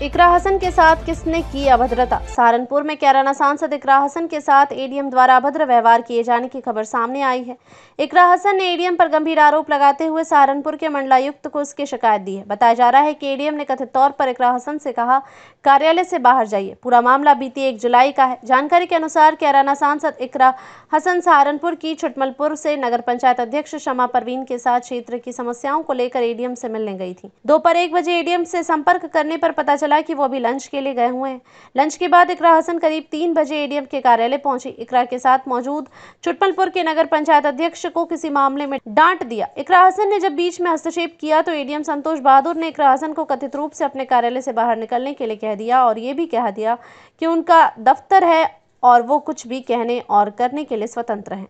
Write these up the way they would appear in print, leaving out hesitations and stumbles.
इकरा हसन के साथ किसने की अभद्रता। सहारनपुर में कैराना सांसद इकरा हसन के साथ एडीएम द्वारा अभद्र व्यवहार किए जाने की खबर सामने आई है। इकरा हसन ने एडीएम पर गंभीर आरोप लगाते हुए सहारनपुर के मंडलायुक्त को इसकी शिकायत दी है। बताया जा रहा है कि एडीएम ने कथित तौर पर इकरा हसन से कहा, कार्यालय से बाहर जाइए। पूरा मामला बीती 1 जुलाई का है। जानकारी के अनुसार कैराना सांसद इकरा हसन सहारनपुर की छुटमलपुर से नगर पंचायत अध्यक्ष शमा परवीन के साथ क्षेत्र की समस्याओं को लेकर एडीएम से मिलने गई थी। दोपहर 1 बजे एडीएम से संपर्क करने पर पता चला कि वो अभी लंच के लिए गए हुए हैं। लंच के बाद इकरा हसन करीब 3 बजे एडीएम के कार्यालय पहुंची। इकरा के साथ मौजूद छुटमलपुर के नगर पंचायत अध्यक्ष को किसी मामले में डांट दिया। इकरा हसन ने जब बीच में हस्तक्षेप किया तो एडीएम संतोष बहादुर ने इकरा हसन को कथित रूप से अपने कार्यालय से बाहर निकलने के लिए कह दिया और ये भी कह दिया कि उनका दफ्तर है और वो कुछ भी कहने और करने के लिए स्वतंत्र हैं।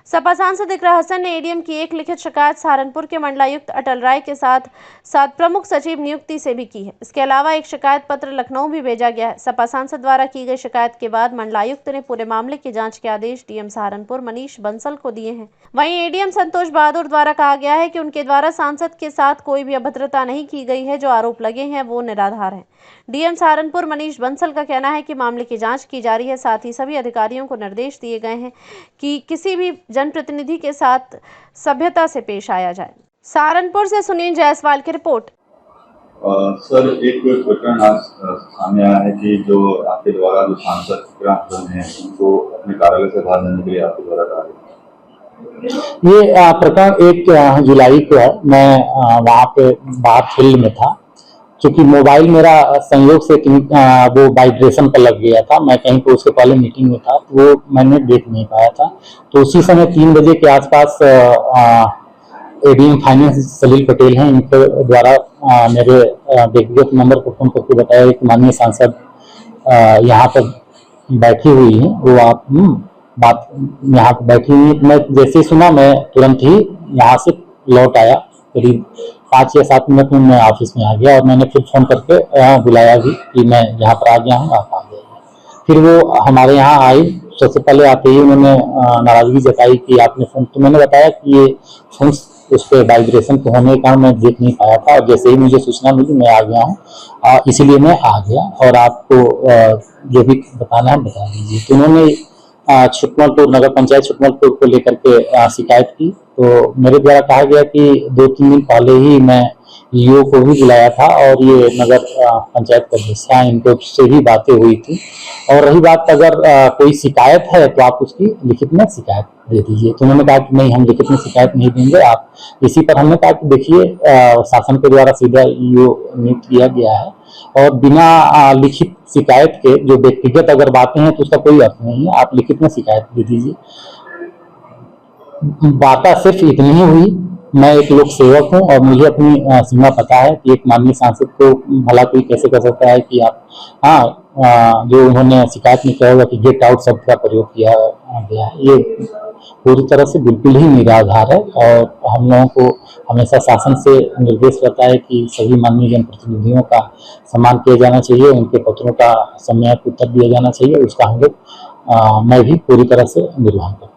सपा सांसद इकरा हसन ने एडीएम की एक लिखित शिकायत सहारनपुर के मंडलायुक्त अटल राय के साथ प्रमुख सचिव नियुक्ति से भी की है। इसके अलावा एक शिकायत पत्र लखनऊ भी भेजा गया है। सपा सांसद द्वारा की गई शिकायत के बाद मंडलायुक्त ने पूरे मामले की जांच के आदेश डीएम सहारनपुर मनीष बंसल को दिए हैं। वहीं एडीएम संतोष बहादुर द्वारा कहा गया है कि उनके द्वारा सांसद के साथ कोई भी अभद्रता नहीं की गई है। जो आरोप लगे हैं वो निराधार है। डीएम सहारनपुर मनीष बंसल का कहना है कि मामले की जांच की जा रही है। साथ ही सभी अधिकारियों को निर्देश दिए गए हैं कि किसी भी जनप्रतिनिधि के साथ सभ्यता से पेश आया जाए। सहारनपुर से सुनील जायसवाल की रिपोर्ट। सर, एक प्रकरण आज सामने आया है कि जो आपके द्वारा जो सांसद इकरा हसन हैं उनको अपने कार्यालय से बाहर जाने के लिए आपके द्वारा कहा गया। ये प्रकरण 1 जुलाई को है। मैं वहाँ पे बाहर फील्ड में था। क्योंकि मोबाइल मेरा संयोग से वो वाइब्रेशन पर लग गया था। मैं कहीं पर उसके पहले मीटिंग में था तो वो मैंने देख नहीं पाया था। तो उसी समय 3 बजे के आसपास एडीएम फाइनेंस सलील पटेल हैं, इनके द्वारा मेरे व्यक्तिगत नंबर पर फोन करके बताया कि माननीय सांसद यहाँ पर बैठी हुई हैं, वो आप बात यहाँ पर बैठी हुई हैं। मैं जैसे ही सुना मैं तुरंत ही यहाँ से लौट आया। करीब 5 या 7 मिनट में मैं ऑफिस में आ गया और मैंने फिर फोन करके बुलाया भी कि मैं यहाँ पर आ गया हूँ, आप आ जाइए। फिर वो हमारे यहाँ आई। सबसे पहले आते ही उन्होंने नाराजगी जताई कि आपने फोन, तो मैंने बताया कि ये फोन उस पर वाइब्रेशन के होने के कारण मैं देख नहीं पाया था और जैसे ही मुझे सूचना मिली मैं आ गया हूँ, इसीलिए मैं आ गया और आपको जो भी बताना है बता दीजिए। तो उन्होंने छुटमलपुर नगर पंचायत छुटमलपुर को लेकर के शिकायत की। तो मेरे द्वारा कहा गया कि 2-3 दिन पहले ही मैं ईओ को भी बुलाया था और ये नगर पंचायत का हिस्सा है, इनको से ही बातें हुई थी। और रही बात अगर कोई शिकायत है तो आप उसकी लिखित में शिकायत दे दीजिए। तो उन्होंने कहा कि नहीं, हम लिखित में शिकायत नहीं देंगे आप। इसी पर हमने कहा कि देखिए, शासन के द्वारा सीधा ईओ नियुक्त किया गया है और बिना लिखित शिकायत के जो व्यक्तिगत अगर बातें हैं तो उसका कोई अर्थ नहीं है। आप लिखित में शिकायत दे दीजिए। बात सिर्फ इतनी ही हुई। मैं एक लोक सेवक हूं और मुझे अपनी सीमा पता है कि एक माननीय सांसद को भला कोई कैसे कर सकता है कि आप जो उन्होंने शिकायत में कहा होगा कि गेट आउट शब्द का प्रयोग किया गया है, ये पूरी तरह से बिल्कुल ही निराधार है। और हम लोगों को हमेशा शासन से निर्देश रहता है कि सभी माननीय जनप्रतिनिधियों का सम्मान किया जाना चाहिए, उनके पत्रों का समय उत्तर दिया जाना चाहिए। उसका हम लोग मैं भी पूरी तरह से निर्वहन करता हूँ।